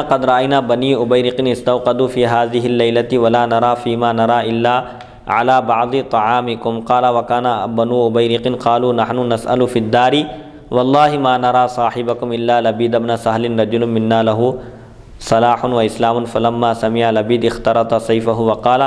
قد رأينا بني أبيرق استوقدوا في هذه الليلة ولا نرى فيما نرى إلا على بعض طعامكم. قال وكان بنو أبيرق قالوا نحن نسأل في الدار والله ما نرى صاحبكم إلا لبيد بن سهل رجل منا له صلاح وإسلام. فلما سمع لبيد اخترط سيفه وقال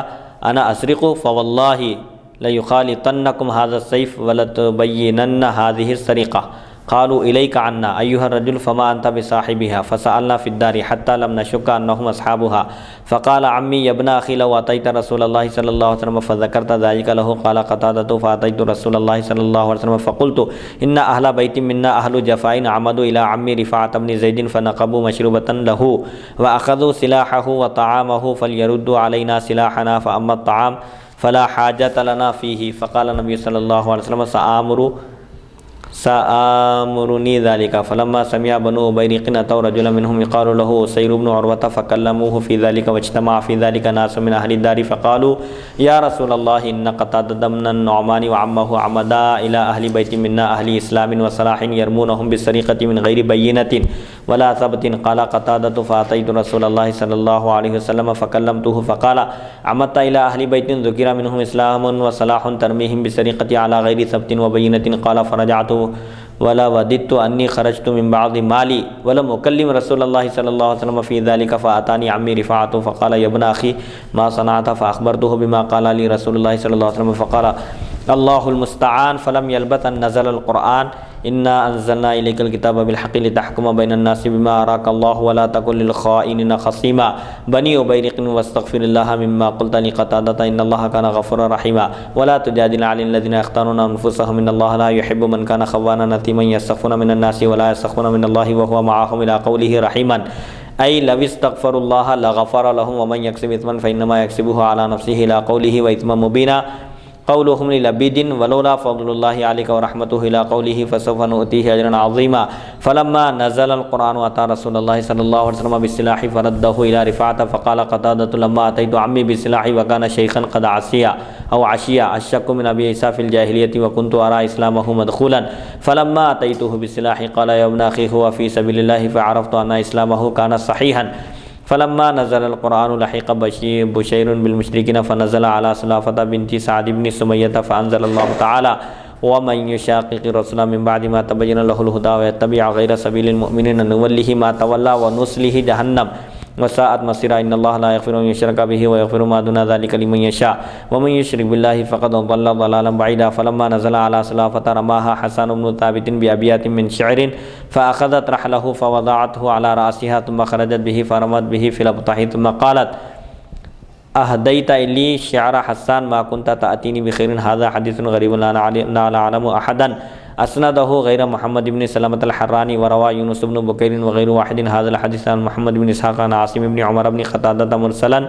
أنا أسرق فوالله ليخالطنكم هذا السيف ولتبينن هذه السرقة. قالوا إليك عنا أيها الرجل فما أنت بصاحبها. فسألنا في الدار حتى لم نشك أنهم أصحابها. فقال عمي يا ابن أخي لو أتيت رسول الله صلى الله عليه وسلم فذكرت ذلك له. قال قتادة فأتيت رسول الله صلى الله عليه وسلم فقلت إن أهل بيت منا أهل جفاء عمدوا إلى عمي رفاعة بن زيد فنقبوا مشروبة له وأخذوا سلاحه وطعامه فليردوا علينا سلاحنا فأما الطعام فلا حاجة لنا فيه. فقال النبي صلى الله عليه وسلم سآمرني ذلك. فلما سمع بنو أبيرق أتوا رجلا منهم يقال له أسير بن عروة فكلموه في ذلك واجتمع في ذلك ناس من أهل الدار فقالوا يا رسول الله إن قتادة بن النعمان وعمه عمدا إلى أهل بيت منا أهل إسلام وصلاح يرمونهم بالسرقة من غير بينة ولا ثبت. قال قتادة فأتيت رسول الله صلى الله عليه وسلم فكلمته فقال عمدت إلى أهل بيت ذكر منهم إسلام وصلاح ترميهم بالسرقة على غير ثبت وبينة. قال فرجعت ولا وددت أني خرجت من بعض مالي ولم أكلم رسول الله صلى الله عليه وسلم في ذلك. فأتاني عمي رفاعة فقال يا ابن أخي ما صنعت. فأخبرته بما قال لي رسول الله صلى الله عليه وسلم فقال الله المستعان. فلم يلبث أن نزل القرآن إنا أنزلنا إليك الكتاب بالحق لتحكم بين الناس بما أراك الله ولا تكن للخائنين خصيما. بني أبيرق واستغفر الله مما قلت لقتادة إن الله كان غفورا رحيما. ولا تجادل عن الذين يختارون أنفسهم إن الله لا يحب من كان خوانا نثيما يستخفون من الناس ولا يستخفون من الله وهو معهم إلى قوله رحيما أي لو استغفروا الله لغفر لهم ومن يكسب إثما فإنما يكسبه على نفسه إلى قوله وإثما مبينا. قولهم للبيد ولولا فضل الله عليك ورحمته إلى قوله فسوف نؤتيه أجرا عظيما. فلما نزل القرآن أتى رسول الله صلى الله عليه وسلم بالسلاح فرده إلى رفاعة. فقال قتادة لما أتيت عمي بالسلاح وكان شيخا قد عشيا الشك من أبي عيسى في الجاهلية وكنت أرى إسلامه مدخولا. فلما أتيته بالسلاح قال يا ابن أخي هو في سبيل الله فعرفت أن إسلامه كان صحيحا. فلما نزل القرآن لحق بشير بالمشركين فنزل على سلافة بنت سعد بن سمية فأنزل الله تعالى ومن يشاقق الرسول من بعد ما تبين له الهدى ويتبع غير سبيل المؤمنين نوله ما تولى ونصله جهنم وساءت مصيرا. إن الله لا يغفر أن يشرك به ويغفر ما دون ذلك لمن يشاء ومن يشرك بالله فقد ضل ضلالا بعيدا. فلما نزل على سلافة رماها حسان بن ثابت بأبيات من شعر فأخذت رحله فوضعته على رأسها ثم خرجت به فرمت به في الأبطح ثم قالت أهديت لي شعر حسان ما كنت تأتيني بخير. هذا حديث غريب لا نعلم أحدا أسنده غير محمد بن سلمة الحراني وروى يونس بن بكير وغير واحد هذا الحديث عن محمد بن إسحاق عن عاصم بن عمر بن قتادة مرسلا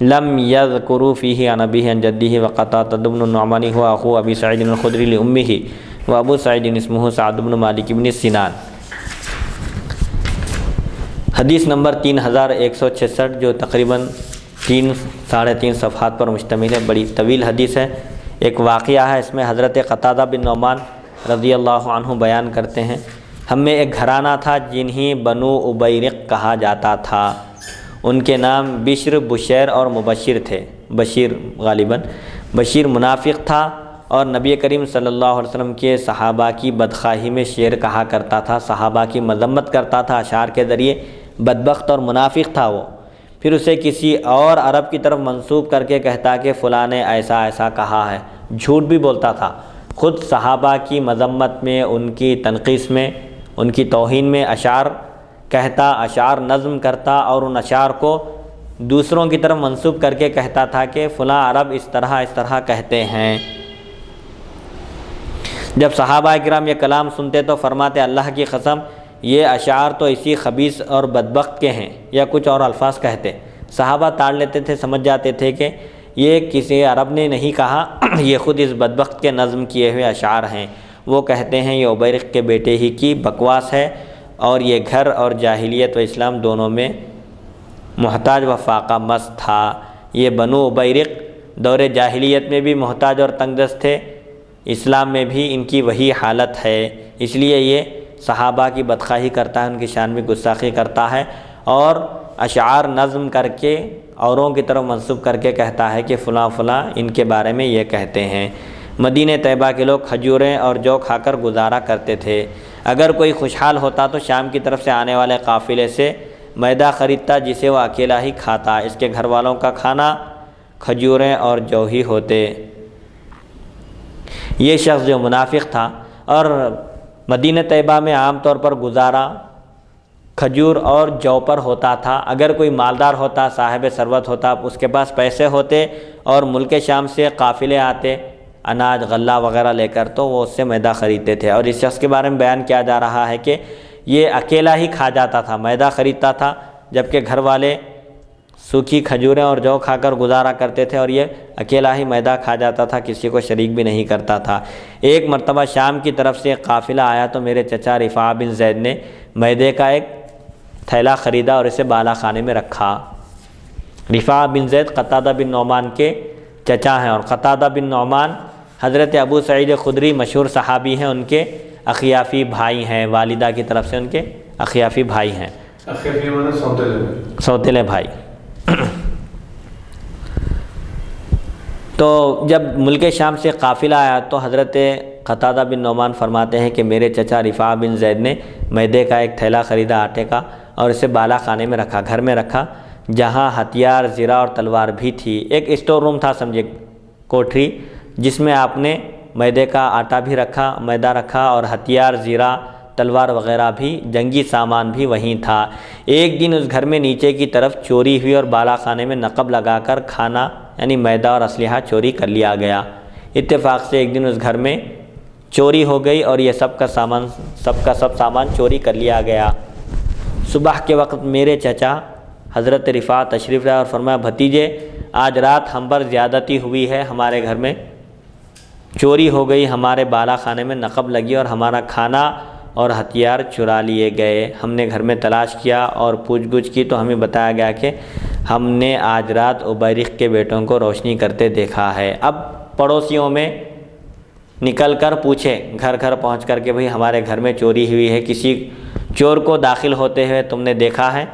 لم يذكروا فيه عن أبيه عن جده. وقتادة بن النعمان هو أخو أبي سعيد الخدري لأمه وأبو سعيد اسمه سعد بن مالك بن سنان. حدیث نمبر 3166 جو تقریباً 3-3.5 صفحات پر مشتمل ہے، بڑی طویل حدیث ہے. ایک واقعہ ہے اس میں حضرت قتادہ بن نعمان رضی اللہ عنہ بیان کرتے ہیں ہم میں ایک گھرانہ تھا جنہیں بنو ابیرق کہا جاتا تھا. ان کے نام بشر، بشیر اور مبشر تھے. بشیر غالباً بشیر منافق تھا اور نبی کریم صلی اللہ علیہ وسلم کے صحابہ کی بدخواہی میں شعر کہا کرتا تھا، صحابہ کی مذمت کرتا تھا اشعار کے ذریعے. بدبخت اور منافق تھا وہ. پھر اسے کسی اور عرب کی طرف منسوب کر کے کہتا کہ فلاں نے ایسا ایسا کہا ہے. جھوٹ بھی بولتا تھا. خود صحابہ کی مذمت میں، ان کی تنقیص میں، ان کی توہین میں اشعار کہتا، اشعار نظم کرتا اور ان اشعار کو دوسروں کی طرف منسوب کر کے کہتا تھا کہ فلاں عرب اس طرح کہتے ہیں. جب صحابہ کرام یہ کلام سنتے تو فرماتے اللہ کی قسم یہ اشعار تو اسی خبیث اور بدبخت کے ہیں، یا کچھ اور الفاظ کہتے. صحابہ تاڑ لیتے تھے، سمجھ جاتے تھے کہ یہ کسی عرب نے نہیں کہا، یہ خود اس بدبخت کے نظم کیے ہوئے اشعار ہیں. وہ کہتے ہیں یہ ابیرق کے بیٹے ہی کی بکواس ہے اور یہ گھر اور جاہلیت و اسلام دونوں میں محتاج و فاقہ مست تھا. یہ بنو ابیرق دور جاہلیت میں بھی محتاج اور تنگ دست تھے، اسلام میں بھی ان کی وہی حالت ہے. اس لیے یہ صحابہ کی بدخواہی کرتا ہے، ان کی شان میں گستاخی کرتا ہے اور اشعار نظم کر کے اوروں کی طرف منسوب کر کے کہتا ہے کہ فلاں فلاں ان کے بارے میں یہ کہتے ہیں۔ مدینہ طیبہ کے لوگ کھجوریں اور جو کھا کر گزارا کرتے تھے۔ اگر کوئی خوشحال ہوتا تو شام کی طرف سے آنے والے قافلے سے میدہ خریدتا جسے وہ اکیلا ہی کھاتا، اس کے گھر والوں کا کھانا کھجوریں اور جو ہی ہوتے۔ یہ شخص جو منافق تھا اور مدینہ طیبہ میں عام طور پر گزارا کھجور اور جو پر ہوتا تھا۔ اگر کوئی مالدار ہوتا، صاحب ثروت ہوتا، اس کے پاس پیسے ہوتے اور ملک شام سے قافلے آتے اناج غلہ وغیرہ لے کر، تو وہ اس سے میدہ خریدتے تھے۔ اور اس شخص کے بارے میں بیان کیا جا رہا ہے کہ یہ اکیلا ہی کھا جاتا تھا، میدہ خریدتا تھا، جبکہ گھر والے سوکھی کھجوریں اور جو کھا کر گزارا کرتے تھے، اور یہ اکیلا ہی میدہ کھا جاتا تھا، کسی کو شریک بھی نہیں کرتا تھا۔ ایک مرتبہ شام کی طرف سے ایک قافلہ آیا تو میرے چچا رفاع بن زید نے میدے کا ایک تھیلا خریدا اور اسے بالا خانے میں رکھا۔ رفاع بن زید قتادہ بن نعمان کے چچا ہیں، اور قتادہ بن نعمان حضرت ابو سعید خدری مشہور صحابی ہیں، ان کے اخیافی بھائی ہیں، والدہ کی طرف سے ان کے اخیافی بھائی ہیں، اخیافی معنی سوتیلے بھائی۔ تو جب ملک شام سے قافلہ آیا تو حضرت قتادہ بن نعمان فرماتے ہیں کہ میرے چچا رفاع بن زید نے میدے کا ایک تھیلا خریدا آٹے کا اور اسے بالا خانے میں رکھا، گھر میں رکھا، جہاں ہتھیار، زرہ اور تلوار بھی تھی۔ ایک اسٹور روم تھا، سمجھے کوٹری، جس میں آپ نے میدے کا آٹا بھی رکھا، میدہ رکھا، اور ہتھیار، زرہ، تلوار وغیرہ بھی، جنگی سامان بھی وہیں تھا۔ ایک دن اس گھر میں نیچے کی طرف چوری ہوئی اور بالا خانے میں نقب لگا کر کھانا یعنی میدہ اور اسلحہ چوری کر لیا گیا۔ اتفاق سے ایک دن اس گھر میں چوری ہو گئی اور یہ سب کا سب سامان چوری کر لیا گیا۔ صبح کے وقت میرے چچا حضرت رفاع تشریف لائے اور فرمایا، بھتیجے آج رات ہم پر زیادتی ہوئی ہے، ہمارے گھر میں چوری ہو گئی، ہمارے بالا خانے میں نقب لگی اور ہمارا کھانا اور ہتھیار چرا لیے گئے۔ ہم نے گھر میں تلاش کیا اور پوچھ گچھ کی تو ہمیں بتایا گیا کہ ہم نے آج رات عبیرق کے بیٹوں کو روشنی کرتے دیکھا ہے۔ اب پڑوسیوں میں نکل کر پوچھے، گھر گھر پہنچ کر کہ بھئی ہمارے گھر میں چوری ہوئی ہے، کسی چور کو داخل ہوتے ہوئے تم نے دیکھا ہے؟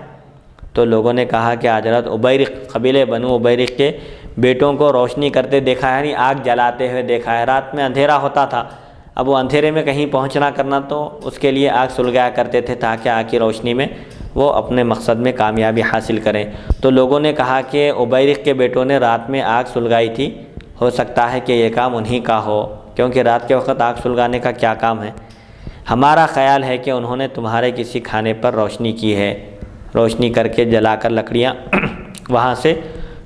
تو لوگوں نے کہا کہ آج رات عبیرق، قبیلے بنو عبیرق کے بیٹوں کو روشنی کرتے دیکھا ہے، یعنی آگ جلاتے ہوئے دیکھا ہے۔ رات میں اندھیرا ہوتا تھا، اب وہ اندھیرے میں کہیں پہنچنا کرنا تو اس کے لیے آگ سلگایا کرتے تھے تاکہ آگ کی روشنی میں وہ اپنے مقصد میں کامیابی حاصل کریں۔ تو لوگوں نے کہا کہ عبیرق کے بیٹوں نے رات میں آگ سلگائی تھی، ہو سکتا ہے کہ یہ کام انہی کا ہو، کیونکہ رات کے وقت آگ سلگانے کا کیا کام ہے؟ ہمارا خیال ہے کہ انہوں نے تمہارے کسی کھانے پر روشنی کی ہے، روشنی کر کے جلا کر لکڑیاں وہاں سے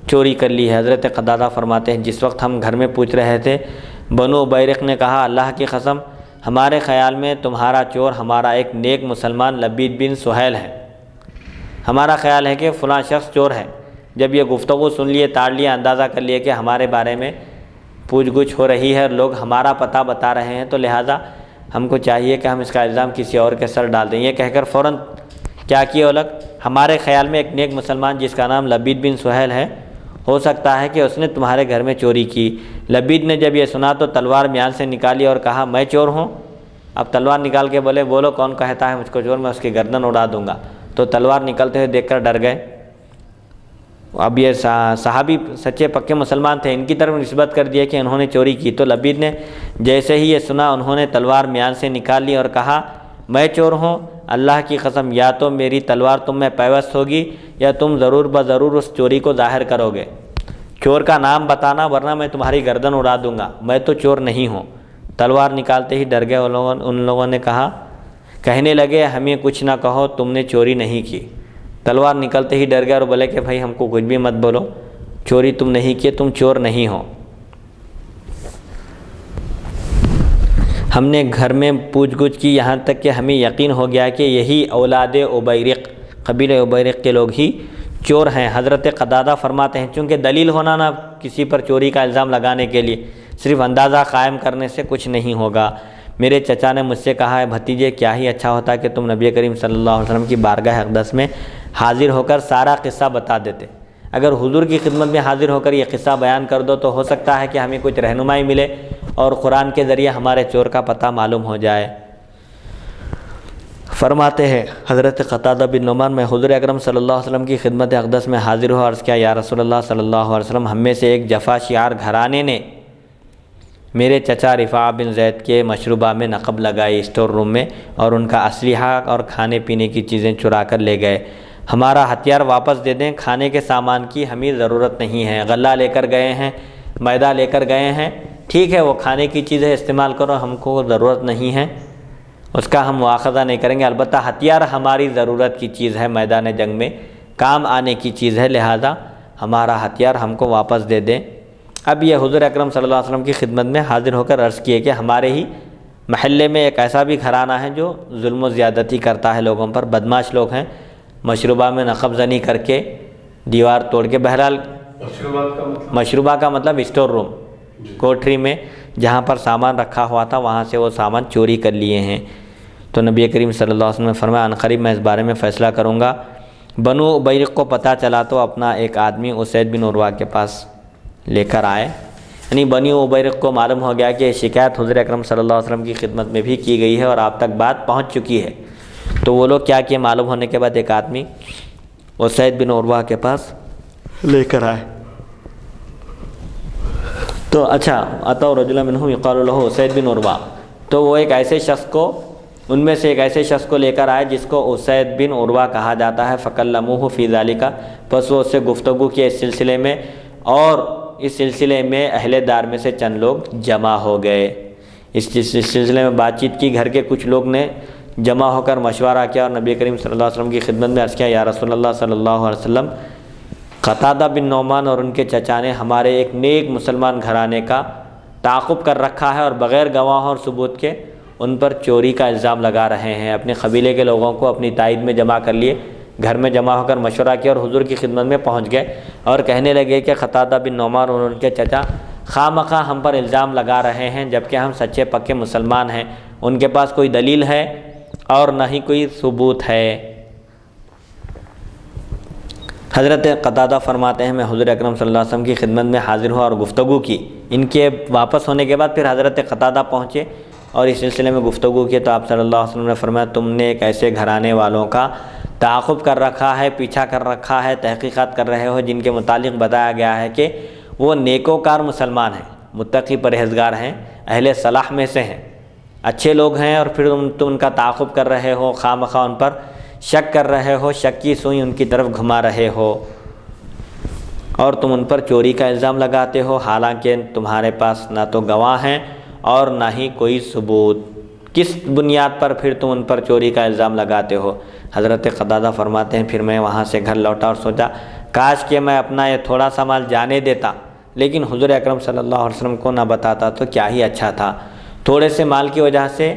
چوری کر لی ہے۔ حضرت قتادہ فرماتے ہیں جس وقت ہم گھر میں پوچھ رہے تھے، بنو عبیرق نے کہا، اللہ کی قسم ہمارے خیال میں تمہارا چور ہمارا ایک نیک مسلمان لبید بن سہیل ہے، ہمارا خیال ہے کہ فلاں شخص چور ہے۔ جب یہ گفتگو سن لیے، تاڑ لیے، اندازہ کر لیے کہ ہمارے بارے میں پوچھ گچھ ہو رہی ہے اور لوگ ہمارا پتہ بتا رہے ہیں، تو لہٰذا ہم کو چاہیے کہ ہم اس کا الزام کسی اور کے سر ڈال دیں۔ یہ کہہ کر فوراً کیا کیا وہ لوگ، ہمارے خیال میں ایک نیک مسلمان جس کا نام لبید بن سہیل ہے، ہو سکتا ہے کہ اس نے تمہارے گھر میں چوری کی۔ لبید نے جب یہ سنا تو تلوار میان سے نکالی اور کہا، میں چور ہوں؟ اب تلوار نکال کے بولے، بولو کون کہتا ہے مجھ کو چور، میں اس کی گردن اڑا دوں گا۔ تو تلوار نکلتے ہوئے دیکھ کر ڈر گئے۔ اب یہ صحابی سچے پکے مسلمان تھے، ان کی طرف نسبت کر دیا کہ انہوں نے چوری کی۔ تو لبید نے جیسے ہی یہ سنا، انہوں نے تلوار میان سے نکال لی اور کہا، میں چور ہوں؟ اللہ کی قسم یا تو میری تلوار تم میں پیوست ہوگی یا تم ضرور بضرور اس چوری کو ظاہر کرو گے۔ چور کا نام بتانا ورنہ میں تمہاری گردن اڑا دوں گا، میں تو چور نہیں ہوں۔ تلوار نکالتے ہی ڈر گئے ان لوگوں نے کہا، کہنے لگے، ہمیں کچھ نہ کہو، تم نے چوری نہیں کی۔ تلوار نکلتے ہی ڈر گئے اور بولے کہ بھائی ہم کو کچھ بھی مت بولو، چوری تم نہیں کی، تم چور نہیں ہو۔ ہم نے گھر میں پوچھ گچھ کی، یہاں تک کہ ہمیں یقین ہو گیا کہ یہی اولاد عبیرق، قبیلہ عبیرق کے لوگ ہی چور ہیں۔ حضرت قتادہ فرماتے ہیں چونکہ دلیل ہونا نہ کسی پر چوری کا الزام لگانے کے لیے، صرف اندازہ قائم کرنے سے کچھ نہیں ہوگا۔ میرے چچا نے مجھ سے کہا ہے، بھتیجے کیا ہی اچھا ہوتا کہ تم نبی کریم صلی اللہ علیہ وسلم کی بارگاہ اقدس میں حاضر ہو کر سارا قصہ بتا دیتے۔ اگر حضور کی خدمت میں حاضر ہو کر یہ قصہ بیان کر دو تو ہو سکتا ہے کہ ہمیں کچھ رہنمائی ملے اور قرآن کے ذریعے ہمارے چور کا پتہ معلوم ہو جائے۔ فرماتے ہیں حضرت قتادہ بن نعمان، میں حضور اکرم صلی اللہ علیہ وسلم کی خدمت اقدس میں حاضر ہوا، عرض کیا یا رسول اللہ صلی اللہ علیہ وسلم، ہم میں سے ایک جفا شعار گھرانے نے میرے چچا رفاع بن زید کے مشروبہ میں نقب لگائی اسٹور روم میں، اور ان کا اسلحہ اور کھانے پینے کی چیزیں چرا کر لے گئے۔ ہمارا ہتھیار واپس دے دیں، کھانے کے سامان کی ہمیں ضرورت نہیں ہے۔ غلہ لے کر گئے ہیں، میدہ لے کر گئے ہیں، ٹھیک ہے وہ کھانے کی چیزیں استعمال کرو، ہم کو ضرورت نہیں ہے، اس کا ہم مواخذہ نہیں کریں گے، البتہ ہتھیار ہماری ضرورت کی چیز ہے، میدان جنگ میں کام آنے کی چیز ہے، لہذا ہمارا ہتھیار ہم کو واپس دے دیں۔ اب یہ حضور اکرم صلی اللہ علیہ وسلم کی خدمت میں حاضر ہو کر عرض کیے کہ ہمارے ہی محلے میں ایک ایسا بھی گھرانہ ہے جو ظلم و زیادتی کرتا ہے لوگوں پر، بدماش لوگ ہیں، مشروبہ میں نقب زنی کر کے دیوار توڑ کے، بہرحال مشروبہ کا مطلب اسٹور روم، کوٹری میں جہاں پر سامان رکھا ہوا تھا وہاں سے وہ سامان چوری کر لیے ہیں۔ تو نبی کریم صلی اللہ علیہ وسلم نے فرمایا عنقریب میں اس بارے میں فیصلہ کروں گا۔ بنو ابیرق کو پتہ چلا تو اپنا ایک آدمی اسید بن عروہ کے پاس لے کر آئے، یعنی بنو ابیرق کو معلوم ہو گیا کہ شکایت حضور اکرم صلی اللہ علیہ وسلم کی خدمت میں بھی کی گئی ہے اور آپ تک بات پہنچ چکی ہے، تو وہ لوگ کیا کیے، معلوم ہونے کے بعد ایک آدمی اسید بن عروہ کے پاس لے کر آئے۔ تو اچھا اتوا رجلا منہم یقال له اسید بن عروہ، تو وہ ایک ایسے شخص کو، ان میں سے ایک ایسے شخص کو لے کر آئے جس کو اسید بن عروہ کہا جاتا ہے، فکلموہ فی ذالک، پس وہ اس سے گفتگو کی اس سلسلے میں، اور اس سلسلے میں اہل دار میں سے چند لوگ جمع ہو گئے، اس سلسلے میں بات چیت کی، گھر کے کچھ لوگ نے جمع ہو کر مشورہ کیا اور نبی کریم صلی اللہ علیہ وسلم کی خدمت میں عرض کیا یا رسول اللہ صلی اللہ علیہ وسلم، قتادہ بن نعمان اور ان کے چچا نے ہمارے ایک نیک مسلمان گھرانے کا تعاقب کر رکھا ہے اور بغیر گواہوں اور ثبوت کے ان پر چوری کا الزام لگا رہے ہیں۔ اپنے قبیلے کے لوگوں کو اپنی تائید میں جمع کر لیے، گھر میں جمع ہو کر مشورہ کیا اور حضور کی خدمت میں پہنچ گئے اور کہنے لگے کہ قتادہ بن نعمان اور ان کے چچا خواہ مخواہ ہم پر الزام لگا رہے ہیں جبکہ ہم سچے پکے مسلمان ہیں، ان کے پاس کوئی دلیل ہے اور نہ ہی کوئی ثبوت ہے۔ حضرت قتادہ فرماتے ہیں میں حضور اکرم صلی اللہ علیہ وسلم کی خدمت میں حاضر ہوا اور گفتگو کی۔ ان کے واپس ہونے کے بعد پھر حضرت قتادہ پہنچے اور اس سلسلے میں گفتگو کی، تو آپ صلی اللہ علیہ وسلم نے فرمایا تم نے ایک ایسے گھرانے والوں کا تعاقب کر رکھا ہے، پیچھا کر رکھا ہے، تحقیقات کر رہے ہو جن کے متعلق بتایا گیا ہے کہ وہ نیکوکار مسلمان ہیں، متقی پرہیزگار ہیں، اہل صلاح میں سے ہیں، اچھے لوگ ہیں، اور پھر تم ان کا تعاقب کر رہے ہو، خواہ مخواہ ان پر شک کر رہے ہو، شک کی سوئی ان کی طرف گھما رہے ہو، اور تم ان پر چوری کا الزام لگاتے ہو حالانکہ تمہارے پاس نہ تو گواہ ہیں اور نہ ہی کوئی ثبوت، کس بنیاد پر پھر تم ان پر چوری کا الزام لگاتے ہو؟ حضرت قتادہ فرماتے ہیں پھر میں وہاں سے گھر لوٹا اور سوچا کاش کہ میں اپنا یہ تھوڑا سا مال جانے دیتا، لیکن حضور اکرم صلی اللہ علیہ وسلم کو نہ بتاتا تو کیا ہی اچھا تھا۔ تھوڑے سے مال کی وجہ سے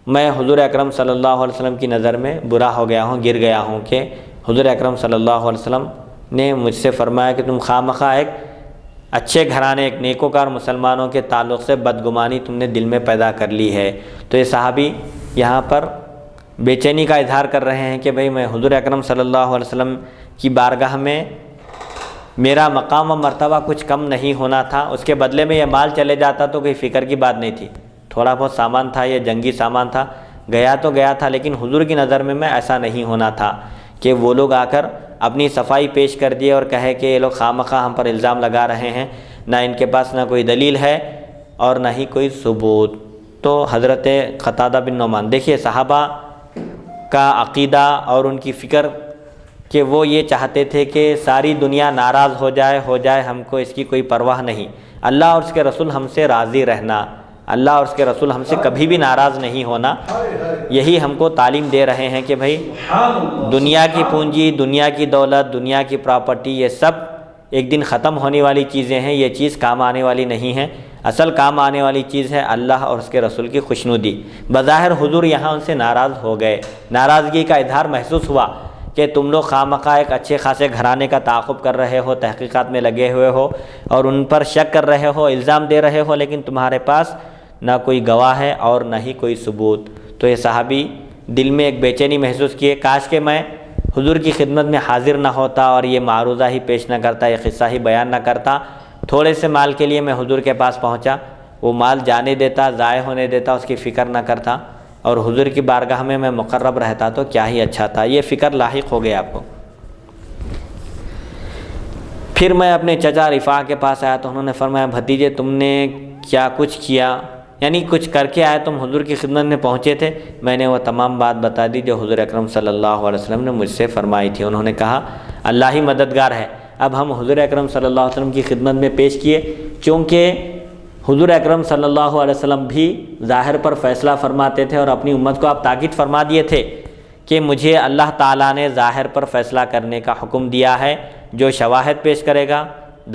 میں حضور اکرم صلی اللہ علیہ وسلم کی نظر میں برا ہو گیا ہوں، گر گیا ہوں کہ حضور اکرم صلی اللہ علیہ وسلم نے مجھ سے فرمایا کہ تم خواہ مخواہ ایک اچھے گھرانے، ایک نیکوکار مسلمانوں کے تعلق سے بدگمانی تم نے دل میں پیدا کر لی ہے۔ تو یہ صحابی یہاں پر بے چینی کا اظہار کر رہے ہیں کہ بھئی میں حضور اکرم صلی اللہ علیہ وسلم کی بارگاہ میں میرا مقام و مرتبہ کچھ کم نہیں ہونا تھا، اس کے بدلے میں یہ مال چلے جاتا تو کوئی فکر کی بات نہیں تھی، تھوڑا بہت سامان تھا، یہ جنگی سامان تھا، گیا تو گیا تھا، لیکن حضور کی نظر میں ایسا نہیں ہونا تھا کہ وہ لوگ آ کر اپنی صفائی پیش کر دیے اور کہے کہ یہ لوگ خواہ مخواہ ہم پر الزام لگا رہے ہیں، نہ ان کے پاس نہ کوئی دلیل ہے اور نہ ہی کوئی ثبوت۔ تو حضرت قتادہ بن نعمان دیکھیے صحابہ کا عقیدہ اور ان کی فکر کہ وہ یہ چاہتے تھے کہ ساری دنیا ناراض ہو جائے، ہم کو اس کی کوئی پرواہ نہیں، اللہ اور اس کے رسول ہم سے راضی رہنا، اللہ اور اس کے رسول ہم سے کبھی بھی ناراض نہیں ہونا، یہی ہم کو تعلیم دے رہے ہیں کہ بھائی دنیا کی پونجی، دنیا کی دولت، دنیا کی پراپرٹی یہ سب ایک دن ختم ہونے والی چیزیں ہیں، یہ چیز کام آنے والی نہیں ہے، اصل کام آنے والی چیز ہے اللہ اور اس کے رسول کی خوشنودی۔ بظاہر حضور یہاں ان سے ناراض ہو گئے، ناراضگی کا اظہار محسوس ہوا کہ تم لوگ خواہ مخواہ ایک اچھے خاصے گھرانے کا تعاقب کر رہے ہو، تحقیقات میں لگے ہوئے ہو اور ان پر شک کر رہے ہو، الزام دے رہے ہو، لیکن تمہارے پاس نہ کوئی گواہ ہے اور نہ ہی کوئی ثبوت۔ تو یہ صحابی دل میں ایک بے چینی محسوس کیے، کاش کہ میں حضور کی خدمت میں حاضر نہ ہوتا اور یہ معروضہ ہی پیش نہ کرتا، یہ قصہ ہی بیان نہ کرتا، تھوڑے سے مال کے لیے میں حضور کے پاس پہنچا، وہ مال جانے دیتا، ضائع ہونے دیتا، اس کی فکر نہ کرتا، اور حضور کی بارگاہ میں میں مقرب رہتا تو کیا ہی اچھا تھا، یہ فکر لاحق ہو گیا آپ کو۔ پھر میں اپنے چچا رفاع کے پاس آیا تو انہوں نے فرمایا بھتیجے تم نے کیا کچھ کیا، یعنی کچھ کر کے آئے، تم حضور کی خدمت میں پہنچے تھے۔ میں نے وہ تمام بات بتا دی جو حضور اکرم صلی اللہ علیہ وسلم نے مجھ سے فرمائی تھی۔ انہوں نے کہا اللہ ہی مددگار ہے۔ اب ہم حضور اکرم صلی اللہ علیہ وسلم کی خدمت میں پیش کیے، چونکہ حضور اکرم صلی اللہ علیہ وسلم بھی ظاہر پر فیصلہ فرماتے تھے اور اپنی امت کو آپ تاکید فرما دیے تھے کہ مجھے اللہ تعالیٰ نے ظاہر پر فیصلہ کرنے کا حکم دیا ہے، جو شواہد پیش کرے گا،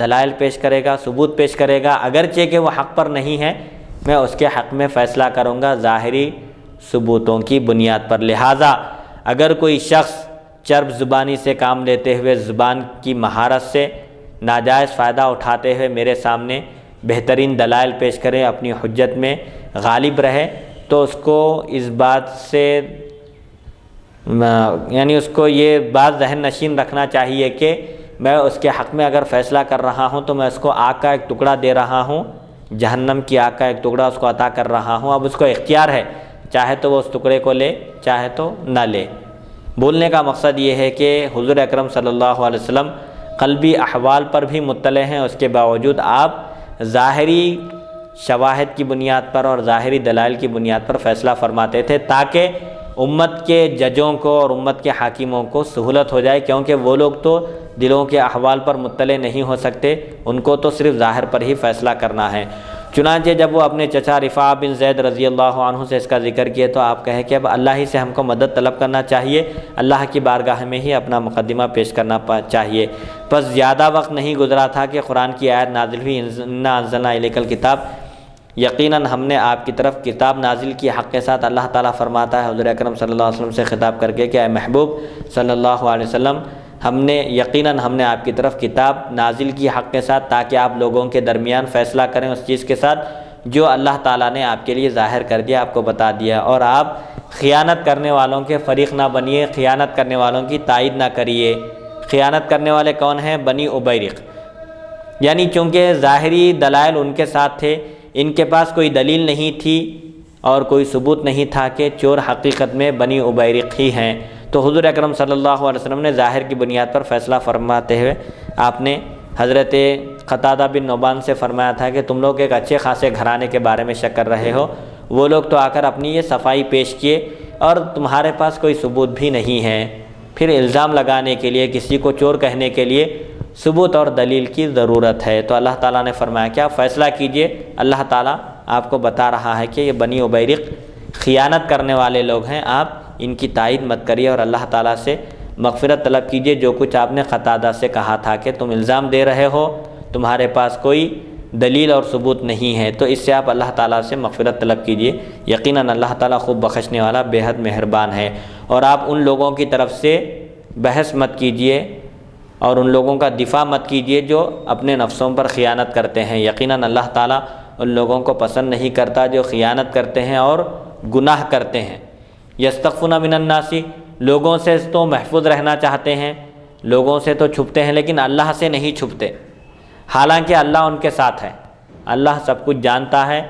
دلائل پیش کرے گا، ثبوت پیش کرے گا، اگرچہ کہ وہ حق پر نہیں ہے، میں اس کے حق میں فیصلہ کروں گا ظاہری ثبوتوں کی بنیاد پر۔ لہٰذا اگر کوئی شخص چرب زبانی سے کام لیتے ہوئے، زبان کی مہارت سے ناجائز فائدہ اٹھاتے ہوئے میرے سامنے بہترین دلائل پیش کرے، اپنی حجت میں غالب رہے، تو اس کو اس بات سے یعنی اس کو یہ بات ذہن نشین رکھنا چاہیے کہ میں اس کے حق میں اگر فیصلہ کر رہا ہوں تو میں اس کو آگ کا ایک ٹکڑا دے رہا ہوں، جہنم کی آگ کا ایک ٹکڑا اس کو عطا کر رہا ہوں۔ اب اس کو اختیار ہے، چاہے تو وہ اس ٹکڑے کو لے، چاہے تو نہ لے۔ بولنے کا مقصد یہ ہے کہ حضور اکرم صلی اللہ علیہ وسلم قلبی احوال پر بھی مطلع ہیں، اس کے باوجود آپ ظاہری شواہد کی بنیاد پر اور ظاہری دلائل کی بنیاد پر فیصلہ فرماتے تھے تاکہ امت کے ججوں کو اور امت کے حاکموں کو سہولت ہو جائے، کیونکہ وہ لوگ تو دلوں کے احوال پر مطلع نہیں ہو سکتے، ان کو تو صرف ظاہر پر ہی فیصلہ کرنا ہے۔ چنانچہ جب وہ اپنے چچا رفاع بن زید رضی اللہ عنہ سے اس کا ذکر کیے تو آپ کہیں کہ اب اللہ ہی سے ہم کو مدد طلب کرنا چاہیے، اللہ کی بارگاہ میں ہی اپنا مقدمہ پیش کرنا چاہیے۔ بس زیادہ وقت نہیں گزرا تھا کہ قرآن کی آیت نازل ہوئی، انا انزلنا الیک الکتاب، یقیناً ہم نے آپ کی طرف کتاب نازل کی حق کے ساتھ۔ اللہ تعالیٰ فرماتا ہے حضور اکرم صلی اللہ علیہ وسلم سے خطاب کر کے کہ اے محبوب صلی اللہ علیہ وسلم، ہم نے آپ کی طرف کتاب نازل کی حق کے ساتھ تاکہ آپ لوگوں کے درمیان فیصلہ کریں اس چیز کے ساتھ جو اللہ تعالیٰ نے آپ کے لیے ظاہر کر دیا، آپ کو بتا دیا، اور آپ خیانت کرنے والوں کے فریق نہ بنیے، خیانت کرنے والوں کی تائید نہ کریے۔ خیانت کرنے والے کون ہیں؟ بنی ابیرق، یعنی چونکہ ظاہری دلائل ان کے ساتھ تھے، ان کے پاس کوئی دلیل نہیں تھی اور کوئی ثبوت نہیں تھا کہ چور حقیقت میں بنی ابیرق ہی ہیں، تو حضور اکرم صلی اللہ علیہ وسلم نے ظاہر کی بنیاد پر فیصلہ فرماتے ہوئے آپ نے حضرت قتادہ بن نعمان سے فرمایا تھا کہ تم لوگ ایک اچھے خاصے گھرانے کے بارے میں شک کر رہے ہو، وہ لوگ تو آ کر اپنی یہ صفائی پیش کیے اور تمہارے پاس کوئی ثبوت بھی نہیں ہے۔ پھر الزام لگانے کے لیے، کسی کو چور کہنے کے لیے ثبوت اور دلیل کی ضرورت ہے، تو اللہ تعالیٰ نے فرمایا کہ آپ فیصلہ کیجئے۔ اللہ تعالیٰ آپ کو بتا رہا ہے کہ یہ بنی ابیرق خیانت کرنے والے لوگ ہیں، آپ ان کی تائید مت کریے اور اللہ تعالیٰ سے مغفرت طلب کیجئے۔ جو کچھ آپ نے قتادہ سے کہا تھا کہ تم الزام دے رہے ہو، تمہارے پاس کوئی دلیل اور ثبوت نہیں ہے، تو اس سے آپ اللہ تعالیٰ سے مغفرت طلب کیجئے، یقیناً اللہ تعالیٰ خوب بخشنے والا، بے حد مہربان ہے۔ اور آپ ان لوگوں کی طرف سے بحث مت کیجئے اور ان لوگوں کا دفاع مت کیجئے جو اپنے نفسوں پر خیانت کرتے ہیں، یقیناً اللہ تعالیٰ ان لوگوں کو پسند نہیں کرتا جو خیانت کرتے ہیں اور گناہ کرتے ہیں۔ یستخفون من الناس، لوگوں سے تو محفوظ رہنا چاہتے ہیں، لوگوں سے تو چھپتے ہیں لیکن اللہ سے نہیں چھپتے، حالانکہ اللہ ان کے ساتھ ہے، اللہ سب کچھ جانتا ہے،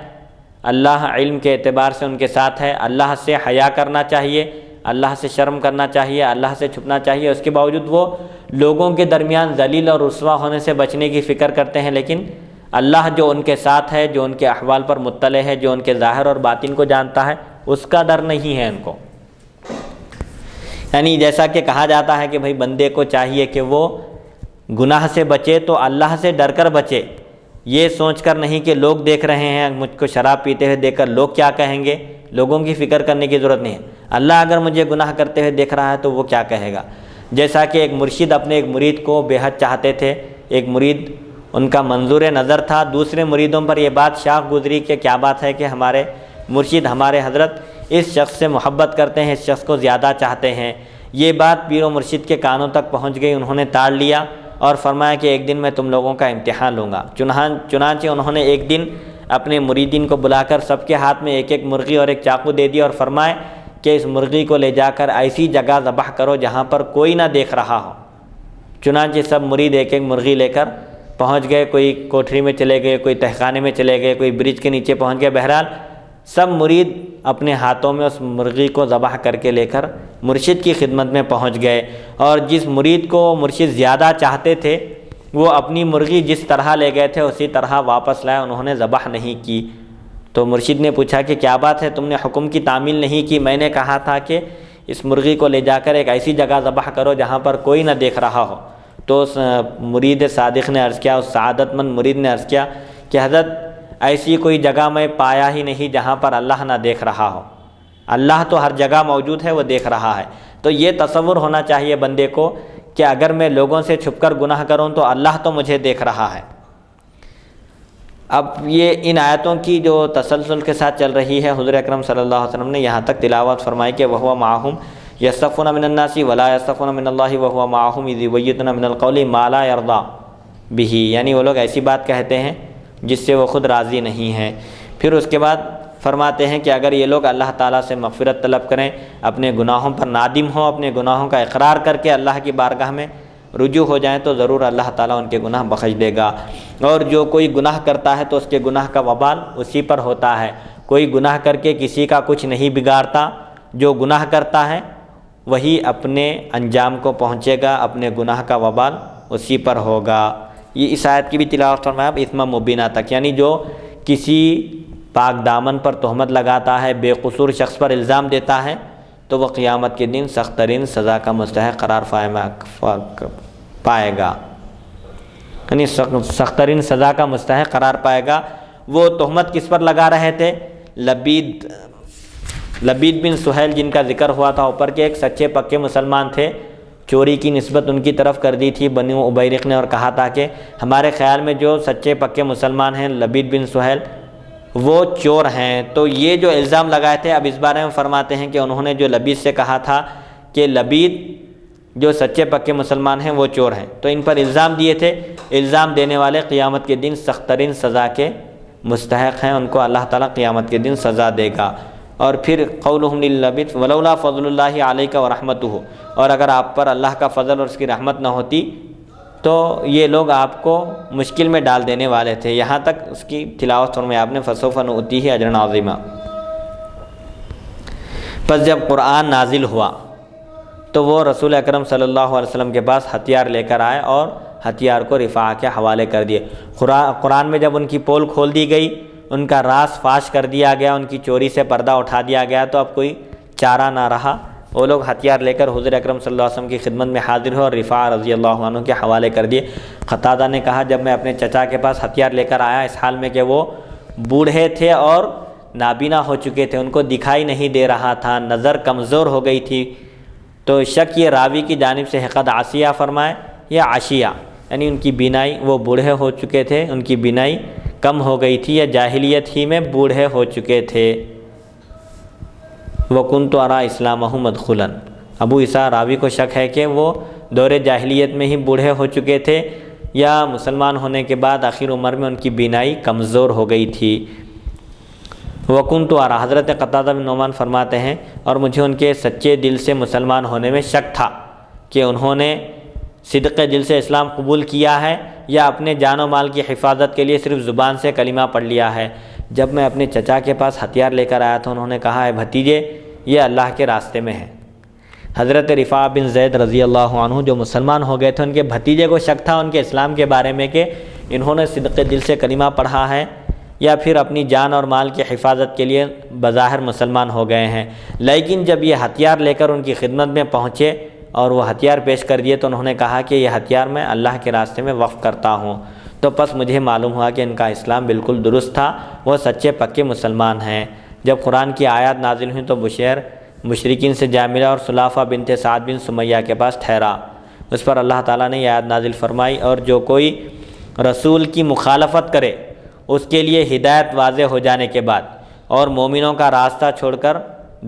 اللہ علم کے اعتبار سے ان کے ساتھ ہے۔ اللہ سے حیا کرنا چاہیے، اللہ سے شرم کرنا چاہیے، اللہ سے چھپنا چاہیے، اس کے باوجود وہ لوگوں کے درمیان ذلیل اور رسوا ہونے سے بچنے کی فکر کرتے ہیں، لیکن اللہ جو ان کے ساتھ ہے، جو ان کے احوال پر مطلع ہے، جو ان کے ظاہر اور باطن کو جانتا ہے، اس کا ڈر نہیں ہے ان کو۔ یعنی جیسا کہ کہا جاتا ہے کہ بھئی بندے کو چاہیے کہ وہ گناہ سے بچے تو اللہ سے ڈر کر بچے، یہ سوچ کر نہیں کہ لوگ دیکھ رہے ہیں، مجھ کو شراب پیتے ہوئے دیکھ کر لوگ کیا کہیں گے، لوگوں کی فکر کرنے کی ضرورت نہیں ہے۔ اللہ اگر مجھے گناہ کرتے ہوئے دیکھ رہا ہے تو وہ کیا کہے گا۔ جیسا کہ ایک مرشد اپنے ایک مرید کو بے حد چاہتے تھے، ایک مرید ان کا منظور نظر تھا، دوسرے مریدوں پر یہ بات شاخ گزری کہ کیا بات ہے کہ ہمارے مرشد، ہمارے حضرت اس شخص سے محبت کرتے ہیں، اس شخص کو زیادہ چاہتے ہیں۔ یہ بات پیر و مرشد کے کانوں تک پہنچ گئی، انہوں نے تاڑ لیا اور فرمایا کہ ایک دن میں تم لوگوں کا امتحان لوں گا۔ چنانچہ انہوں نے ایک دن اپنے مریدین کو بلا کر سب کے ہاتھ میں ایک ایک مرغی اور ایک چاقو دے دیا اور فرمائے کہ اس مرغی کو لے جا کر ایسی جگہ ذبح کرو جہاں پر کوئی نہ دیکھ رہا ہو۔ چنانچہ سب مرید ایک ایک مرغی لے کر پہنچ گئے، کوئی کوٹھری میں چلے گئے، کوئی تہخانے میں چلے گئے، کوئی برج کے نیچے پہنچ گئے، بہرحال سب مرید اپنے ہاتھوں میں اس مرغی کو ذبح کر کے لے کر مرشد کی خدمت میں پہنچ گئے، اور جس مرید کو مرشد زیادہ چاہتے تھے وہ اپنی مرغی جس طرح لے گئے تھے اسی طرح واپس لائے، انہوں نے ذبح نہیں کی۔ تو مرشد نے پوچھا کہ کیا بات ہے، تم نے حکم کی تعمیل نہیں کی؟ میں نے کہا تھا کہ اس مرغی کو لے جا کر ایک ایسی جگہ ذبح کرو جہاں پر کوئی نہ دیکھ رہا ہو۔ تو اس مرید صادق نے عرض کیا، اس سعادت مند مرید نے عرض کیا کہ حضرت ایسی کوئی جگہ میں پایا ہی نہیں جہاں پر اللہ نہ دیکھ رہا ہو، اللہ تو ہر جگہ موجود ہے، وہ دیکھ رہا ہے۔ تو یہ تصور ہونا چاہیے بندے کو کہ اگر میں لوگوں سے چھپ کر گناہ کروں تو اللہ تو مجھے دیکھ رہا ہے۔ اب یہ ان آیتوں کی جو تسلسل کے ساتھ چل رہی ہے، حضور اکرم صلی اللہ علیہ وسلم نے یہاں تک تلاوت فرمائی کہ وَهُوَ مَعَهُمْ يَسْتَخْفُونَ مِنَ النَّاسِ وَلَا يَسْتَخْفُونَ مِنَ اللَّهِ وَهُوَ مَعَهُمْ إِذْ يُبَيِّتُونَ مِنَ الْقَوْلِ مَا لَا يَرْضَىٰ بِهِ، یعنی وہ لوگ ایسی بات کہتے ہیں جس سے وہ خود راضی نہیں ہیں۔ پھر اس کے بعد فرماتے ہیں کہ اگر یہ لوگ اللہ تعالیٰ سے مغفرت طلب کریں، اپنے گناہوں پر نادم ہوں، اپنے گناہوں کا اقرار کر کے اللہ کی بارگاہ میں رجوع ہو جائیں تو ضرور اللہ تعالیٰ ان کے گناہ بخش دے گا۔ اور جو کوئی گناہ کرتا ہے تو اس کے گناہ کا وبال اسی پر ہوتا ہے۔ کوئی گناہ کر کے کسی کا کچھ نہیں بگاڑتا، جو گناہ کرتا ہے وہی اپنے انجام کو پہنچے گا، اپنے گناہ کا وبال اسی پر ہوگا۔ یہ اس آیت کی بھی تلاوت فرمایا اثم مبینہ تک، یعنی جو کسی پاک دامن پر تہمت لگاتا ہے، بے قصور شخص پر الزام دیتا ہے تو وہ قیامت کے دن سخت ترین سزا کا مستحق قرار پائے گا، یعنی سخت ترین سزا کا مستحق قرار پائے گا۔ وہ تہمت کس پر لگا رہے تھے؟ لبید بن سہیل جن کا ذکر ہوا تھا اوپر کے، ایک سچے پکے مسلمان تھے، چوری کی نسبت ان کی طرف کر دی تھی بنو ابیرق نے، اور کہا تھا کہ ہمارے خیال میں جو سچے پکے مسلمان ہیں لبید بن سہیل وہ چور ہیں۔ تو یہ جو الزام لگائے تھے، اب اس بارے میں فرماتے ہیں کہ انہوں نے جو لبید سے کہا تھا کہ لبید جو سچے پکے مسلمان ہیں وہ چور ہیں، تو ان پر الزام دیے تھے۔ الزام دینے والے قیامت کے دن سخت ترین سزا کے مستحق ہیں، ان کو اللہ تعالیٰ قیامت کے دن سزا دے گا۔ اور پھر قولہم للبید ولولا فضل اللہ علیک ورحمتہ، اور اگر آپ پر اللہ کا فضل اور اس کی رحمت نہ ہوتی تو یہ لوگ آپ کو مشکل میں ڈال دینے والے تھے۔ یہاں تک اس کی تلاوت فرمائی آپ نے، فسوف نؤتیہ اجرا عظیما۔ پس جب قرآن نازل ہوا تو وہ رسول اکرم صلی اللہ علیہ وسلم کے پاس ہتھیار لے کر آئے اور ہتھیار کو رفاع کے حوالے کر دیے۔ قرآن میں جب ان کی پول کھول دی گئی، ان کا راز فاش کر دیا گیا، ان کی چوری سے پردہ اٹھا دیا گیا، تو اب کوئی چارہ نہ رہا، وہ لوگ ہتھیار لے کر حضور اکرم صلی اللہ علیہ وسلم کی خدمت میں حاضر ہوئے اور رفاع رضی اللہ عنہ کے حوالے کر دیے۔ قتادہ نے کہا جب میں اپنے چچا کے پاس ہتھیار لے کر آیا، اس حال میں کہ وہ بوڑھے تھے اور نابینا ہو چکے تھے، ان کو دکھائی نہیں دے رہا تھا، نظر کمزور ہو گئی تھی، تو شک یہ راوی کی جانب سے ہے قد عصیہ فرمائے یا عشیہ، یعنی ان کی بینائی، وہ بوڑھے ہو چکے تھے، ان کی بینائی کم ہو گئی تھی یا جاہلیت ہی میں بوڑھے ہو چکے تھے۔ وَكُنْتُ أَرَىٰ إِسْلَامَهُ مَدْخُلًا، ابو عیسیٰ راوی کو شک ہے کہ وہ دور جاہلیت میں ہی بوڑھے ہو چکے تھے یا مسلمان ہونے کے بعد آخر عمر میں ان کی بینائی کمزور ہو گئی تھی۔ وَكُنْتُ أَرَىٰ، حضرت قتادہ بن نعمان فرماتے ہیں اور مجھے ان کے سچے دل سے مسلمان ہونے میں شک تھا کہ انہوں نے صدق دل سے اسلام قبول کیا ہے یا اپنے جان و مال کی حفاظت کے لیے صرف زبان سے کلمہ پڑھ لیا ہے۔ جب میں اپنے چچا کے پاس ہتھیار لے کر آیا تھا، انہوں نے کہا ہے بھتیجے یہ اللہ کے راستے میں ہے۔ حضرت رفاع بن زید رضی اللہ عنہ جو مسلمان ہو گئے تھے، ان کے بھتیجے کو شک تھا ان کے اسلام کے بارے میں کہ انہوں نے صدق دل سے کلمہ پڑھا ہے یا پھر اپنی جان اور مال کی حفاظت کے لیے بظاہر مسلمان ہو گئے ہیں۔ لیکن جب یہ ہتھیار لے کر ان کی خدمت میں پہنچے اور وہ ہتھیار پیش کر دیے تو انہوں نے کہا کہ یہ ہتھیار میں اللہ کے راستے میں وقف کرتا ہوں۔ تو پس مجھے معلوم ہوا کہ ان کا اسلام بالکل درست تھا، وہ سچے پکے مسلمان ہیں۔ جب قرآن کی آیات نازل ہوئیں تو بشیر مشرکین سے جا ملا اور سلافہ بنت سعد بن سمیہ کے پاس ٹھہرا۔ اس پر اللہ تعالیٰ نے یہ آیات نازل فرمائی، اور جو کوئی رسول کی مخالفت کرے اس کے لیے ہدایت واضح ہو جانے کے بعد اور مومنوں کا راستہ چھوڑ کر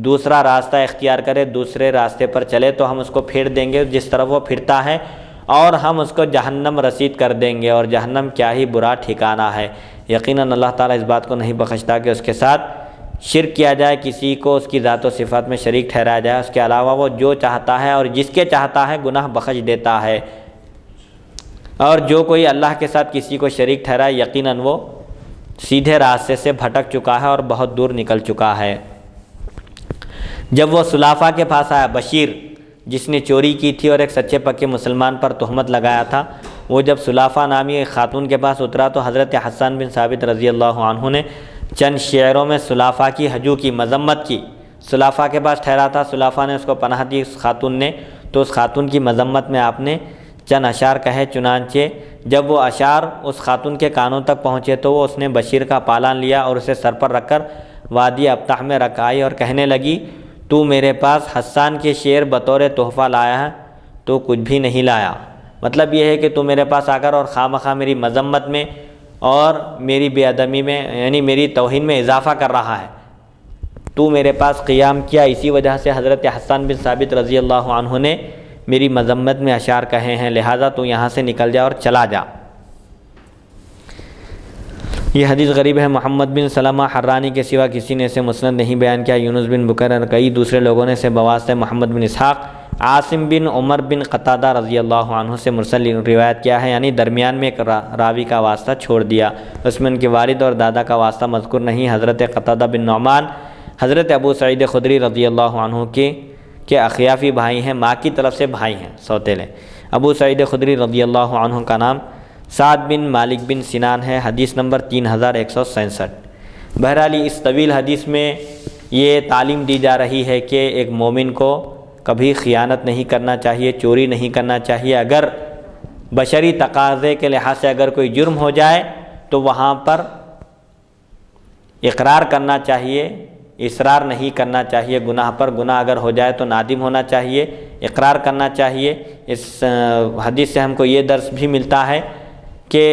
دوسرا راستہ اختیار کرے، دوسرے راستے پر چلے تو ہم اس کو پھیر دیں گے جس طرف وہ پھرتا ہے، اور ہم اس کو جہنم رسید کر دیں گے، اور جہنم کیا ہی برا ٹھکانہ ہے۔ یقیناً اللہ تعالیٰ اس بات کو نہیں بخشتا کہ اس کے ساتھ شرک کیا جائے، کسی کو اس کی ذات و صفات میں شریک ٹھہرایا جائے۔ اس کے علاوہ وہ جو چاہتا ہے اور جس کے چاہتا ہے گناہ بخش دیتا ہے، اور جو کوئی اللہ کے ساتھ کسی کو شریک ٹھہرائے یقیناً وہ سیدھے راستے سے بھٹک چکا ہے اور بہت دور نکل چکا ہے۔ جب وہ سلافہ کے پاس آیا، بشیر جس نے چوری کی تھی اور ایک سچے پکے مسلمان پر تہمت لگایا تھا، وہ جب سلافہ نامی ایک خاتون کے پاس اترا تو حضرت حسان بن ثابت رضی اللہ عنہ نے چند شعروں میں سلافہ کی ہجو کی، مذمت کی۔ سلافہ کے پاس ٹھہرا تھا، سلافہ نے اس کو پناہ دی اس خاتون نے، تو اس خاتون کی مذمت میں آپ نے چند اشعار کہے۔ چنانچہ جب وہ اشعار اس خاتون کے کانوں تک پہنچے تو وہ اس نے بشیر کا پالان لیا اور اسے سر پر رکھ کر وادی ابطح میں رکھ آئی اور کہنے لگی، تو میرے پاس حسان کے شعر بطور تحفہ لایا ہے، تو کچھ بھی نہیں لایا۔ مطلب یہ ہے کہ تو میرے پاس آ کر اور خواہ مخواہ میری مذمت میں اور میری بے ادبی میں، یعنی میری توہین میں اضافہ کر رہا ہے۔ تو میرے پاس قیام کیا، اسی وجہ سے حضرت حسان بن ثابت رضی اللہ عنہ نے میری مذمت میں اشعار کہے ہیں، لہٰذا تو یہاں سے نکل جا اور چلا جا۔ یہ حدیث غریب ہے۔ محمد بن سلمہ حرانی کے سوا کسی نے اسے مسند نہیں بیان کیا۔ یونس بن بکیر اور کئی دوسرے لوگوں نے اسے بواسطہ محمد بن اسحاق عاصم بن عمر بن قتادہ رضی اللہ عنہ سے مرسل روایت کیا ہے، یعنی درمیان میں ایک راوی کا واسطہ چھوڑ دیا، اس میں ان کے والد اور دادا کا واسطہ مذکور نہیں۔ حضرت قتادہ بن نعمان حضرت ابو سعید خدری رضی اللہ عنہ کے اخیافی بھائی ہیں، ماں کی طرف سے بھائی ہیں، سوتیلے۔ ابو سعید خدری رضی اللہ عنہ کا نام سعد بن مالک بن سنان ہے، حدیث نمبر 3167۔ بہرحال اس طویل حدیث میں یہ تعلیم دی جا رہی ہے کہ ایک مومن کو کبھی خیانت نہیں کرنا چاہیے، چوری نہیں کرنا چاہیے۔ اگر بشری تقاضے کے لحاظ سے اگر کوئی جرم ہو جائے تو وہاں پر اقرار کرنا چاہیے، اصرار نہیں کرنا چاہیے گناہ پر۔ گناہ اگر ہو جائے تو نادم ہونا چاہیے، اقرار کرنا چاہیے۔ اس حدیث سے ہم کو یہ درس بھی ملتا ہے کہ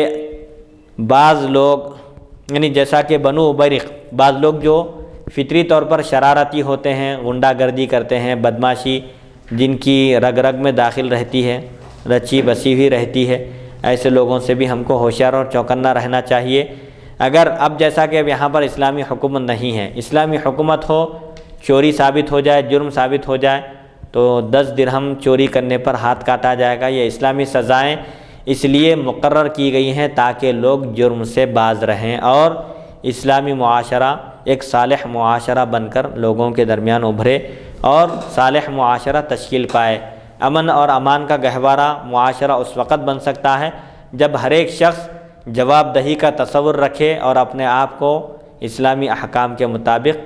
بعض لوگ، یعنی جیسا کہ بنو ابیرق، بعض لوگ جو فطری طور پر شرارتی ہوتے ہیں، غنڈہ گردی کرتے ہیں، بدماشی جن کی رگ رگ میں داخل رہتی ہے، رچی بسی ہوئی رہتی ہے، ایسے لوگوں سے بھی ہم کو ہوشیار اور چوکنا رہنا چاہیے۔ اگر اب جیسا کہ اب یہاں پر اسلامی حکومت نہیں ہے، اسلامی حکومت ہو، چوری ثابت ہو جائے، جرم ثابت ہو جائے تو 10 درہم چوری کرنے پر ہاتھ کاٹا جائے گا۔ یہ اسلامی سزائیں اس لیے مقرر کی گئی ہیں تاکہ لوگ جرم سے باز رہیں اور اسلامی معاشرہ ایک صالح معاشرہ بن کر لوگوں کے درمیان ابھرے اور صالح معاشرہ تشکیل پائے۔ امن اور امان کا گہوارہ معاشرہ اس وقت بن سکتا ہے جب ہر ایک شخص جواب دہی کا تصور رکھے اور اپنے آپ کو اسلامی احکام کے مطابق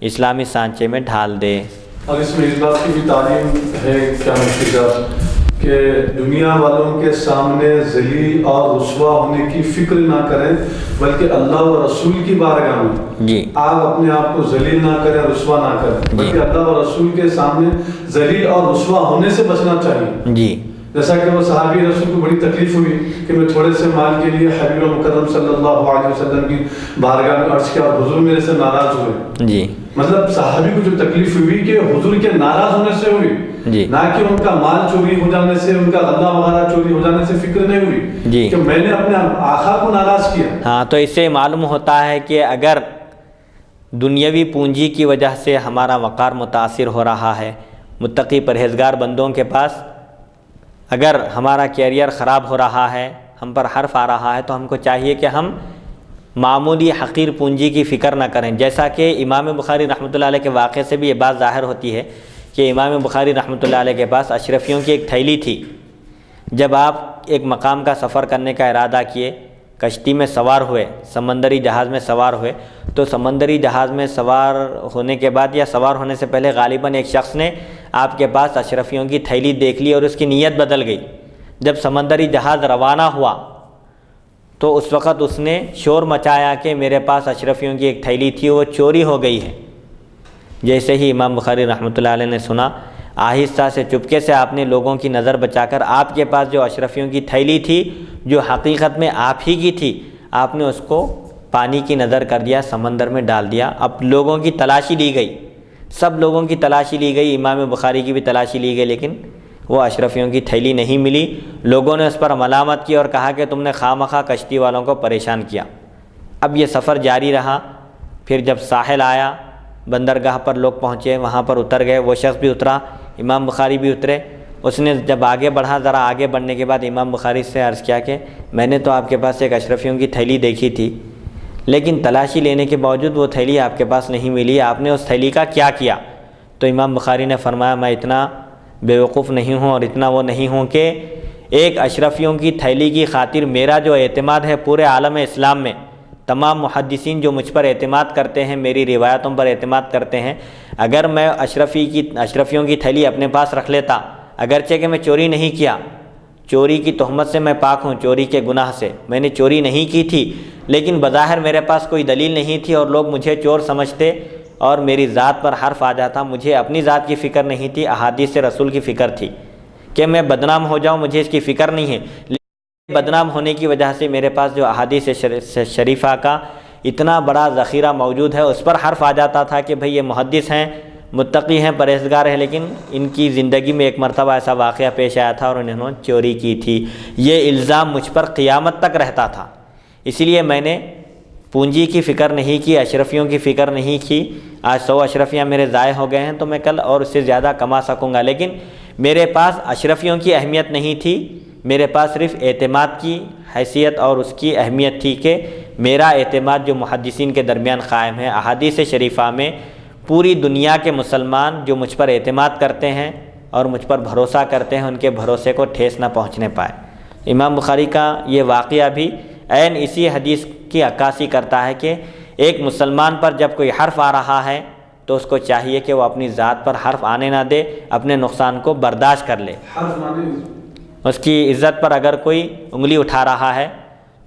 اسلامی سانچے میں ڈھال دے۔ اور اس میں اس بات کی بھی تعلیم ہے کیا مفتی صاحب کہ دنیا والوں کے سامنے ذلیل اور رسوا ہونے کی فکر نہ کریں، بلکہ اللہ و رسول کی بارگاہ میں آپ اپنے آپ کو ذلیل نہ کریں، رسوا نہ کریں، بلکہ اللہ و رسول کے سامنے ذلیل اور رسوا ہونے سے بچنا چاہیے۔ جیسا کہ وہ صحابی رسول کو بڑی تکلیف ہوئی کہ میں تھوڑے سے مال کے لیے حبیب مکرم صلی اللہ علیہ وسلم کی بارگاہ میں عرض کیا اور حضور میرے سے ناراض ہوئے۔ مطلب صحابی کو جو تکلیف ہوئی کہ حضور کے ناراض ہونے سے ہوئی، نہ کہ ان کا مال چوری ہو جانے سے، ان کا غلہ وغیرہ چوری ہو جانے سے فکر نہیں ہوئی کہ میں نے اپنے آقا کو ناراض کیا۔ ہاں، تو اس سے معلوم ہوتا ہے کہ اگر دنیاوی پونجی کی وجہ سے ہمارا وقار متاثر ہو رہا ہے، متقی پرہیزگار بندوں کے پاس اگر ہمارا کیریئر خراب ہو رہا ہے، ہم پر حرف آ رہا ہے، تو ہم کو چاہیے کہ ہم معمولی حقیر پونجی کی فکر نہ کریں۔ جیسا کہ امام بخاری رحمۃ اللہ علیہ کے واقعے سے بھی یہ بات ظاہر ہوتی ہے کہ امام بخاری رحمۃ اللہ علیہ کے پاس اشرفیوں کی ایک تھیلی تھی۔ جب آپ ایک مقام کا سفر کرنے کا ارادہ کیے، کشتی میں سوار ہوئے، سمندری جہاز میں سوار ہوئے، تو سمندری جہاز میں سوار ہونے کے بعد یا سوار ہونے سے پہلے غالباً ایک شخص نے آپ کے پاس اشرفیوں کی تھیلی دیکھ لی اور اس کی نیت بدل گئی۔ جب سمندری جہاز روانہ ہوا تو اس وقت اس نے شور مچایا کہ میرے پاس اشرفیوں کی ایک تھیلی تھی، وہ چوری ہو گئی ہے۔ جیسے ہی امام بخاری رحمۃ اللہ علیہ نے سنا، آہستہ سے چپکے سے آپ نے لوگوں کی نظر بچا کر آپ کے پاس جو اشرفیوں کی تھیلی تھی، جو حقیقت میں آپ ہی کی تھی، آپ نے اس کو پانی کی نظر کر دیا، سمندر میں ڈال دیا۔ اب لوگوں کی تلاشی لی گئی، سب لوگوں کی تلاشی لی گئی، امام بخاری کی بھی تلاشی لی گئی، لیکن وہ اشرفیوں کی تھیلی نہیں ملی۔ لوگوں نے اس پر ملامت کی اور کہا کہ تم نے خواہ مخواہ کشتی والوں کو پریشان کیا۔ اب یہ سفر جاری رہا۔ پھر جب ساحل آیا، بندرگاہ پر لوگ پہنچے، وہاں پر اتر گئے، وہ شخص بھی اترا، امام بخاری بھی اترے۔ اس نے جب آگے بڑھا، ذرا آگے بڑھنے کے بعد امام بخاری سے عرض کیا کہ میں نے تو آپ کے پاس ایک اشرفیوں کی تھیلی دیکھی تھی، لیکن تلاشی لینے کے باوجود وہ تھیلی آپ کے پاس نہیں ملی، آپ نے اس تھیلی کا کیا کیا؟ تو امام بخاری نے فرمایا میں اتنا بیوقوف نہیں ہوں اور اتنا وہ نہیں ہوں کہ ایک اشرفیوں کی تھیلی کی خاطر میرا جو اعتماد ہے پورے عالم اسلام میں، تمام محدثین جو مجھ پر اعتماد کرتے ہیں، میری روایتوں پر اعتماد کرتے ہیں، اگر میں اشرفیوں کی تھیلی اپنے پاس رکھ لیتا، اگرچہ کہ میں چوری نہیں کیا، چوری کی تہمت سے میں پاک ہوں، چوری کے گناہ سے میں نے چوری نہیں کی تھی، لیکن بظاہر میرے پاس کوئی دلیل نہیں تھی اور لوگ مجھے چور سمجھتے اور میری ذات پر حرف آ جاتا، مجھے اپنی ذات کی فکر نہیں تھی، احادیث رسول کی فکر تھی کہ میں بدنام ہو جاؤں، مجھے اس کی فکر نہیں ہے، لیکن بدنام ہونے کی وجہ سے میرے پاس جو احادیث شریفہ کا اتنا بڑا ذخیرہ موجود ہے اس پر حرف آ جاتا تھا کہ بھئی یہ محدث ہیں، متقی ہیں، پرہیزگار ہیں، لیکن ان کی زندگی میں ایک مرتبہ ایسا واقعہ پیش آیا تھا اور انہوں نے چوری کی تھی، یہ الزام مجھ پر قیامت تک رہتا تھا۔ اسی لیے میں نے پونجی کی فکر نہیں کی، اشرفیوں کی فکر نہیں کی، آج 100 اشرفیاں میرے ضائع ہو گئے ہیں تو میں کل اور اس سے زیادہ کما سکوں گا، لیکن میرے پاس اشرفیوں کی اہمیت نہیں تھی، میرے پاس صرف اعتماد کی حیثیت اور اس کی اہمیت تھی کہ میرا اعتماد جو محدثین کے درمیان قائم ہے، احادیث شریفہ میں پوری دنیا کے مسلمان جو مجھ پر اعتماد کرتے ہیں اور مجھ پر بھروسہ کرتے ہیں، ان کے بھروسے کو ٹھیس نہ پہنچنے پائے۔ امام بخاری کا یہ واقعہ بھی عین اسی حدیث کی عکاسی کرتا ہے کہ ایک مسلمان پر جب کوئی حرف آ رہا ہے تو اس کو چاہیے کہ وہ اپنی ذات پر حرف آنے نہ دے، اپنے نقصان کو برداشت کر لے۔ اس کی عزت پر اگر کوئی انگلی اٹھا رہا ہے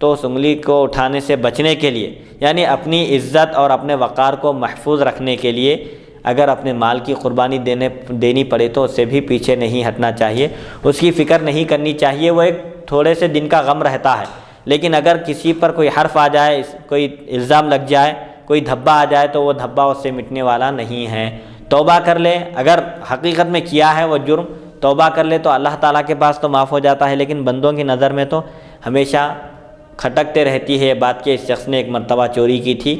تو اس انگلی کو اٹھانے سے بچنے کے لیے، یعنی اپنی عزت اور اپنے وقار کو محفوظ رکھنے کے لیے اگر اپنے مال کی قربانی دینی پڑے تو اس سے بھی پیچھے نہیں ہٹنا چاہیے، اس کی فکر نہیں کرنی چاہیے، وہ ایک تھوڑے سے دن کا غم رہتا ہے، لیکن اگر کسی پر کوئی حرف آ جائے، کوئی الزام لگ جائے، کوئی دھبا آ جائے تو وہ دھبا اس سے مٹنے والا نہیں ہے۔ توبہ کر لے، اگر حقیقت میں کیا ہے وہ جرم، توبہ کر لے تو اللہ تعالیٰ کے پاس تو معاف ہو جاتا ہے، لیکن بندوں کی نظر میں تو ہمیشہ کھٹکتے رہتی ہے یہ بات کہ اس شخص نے ایک مرتبہ چوری کی تھی،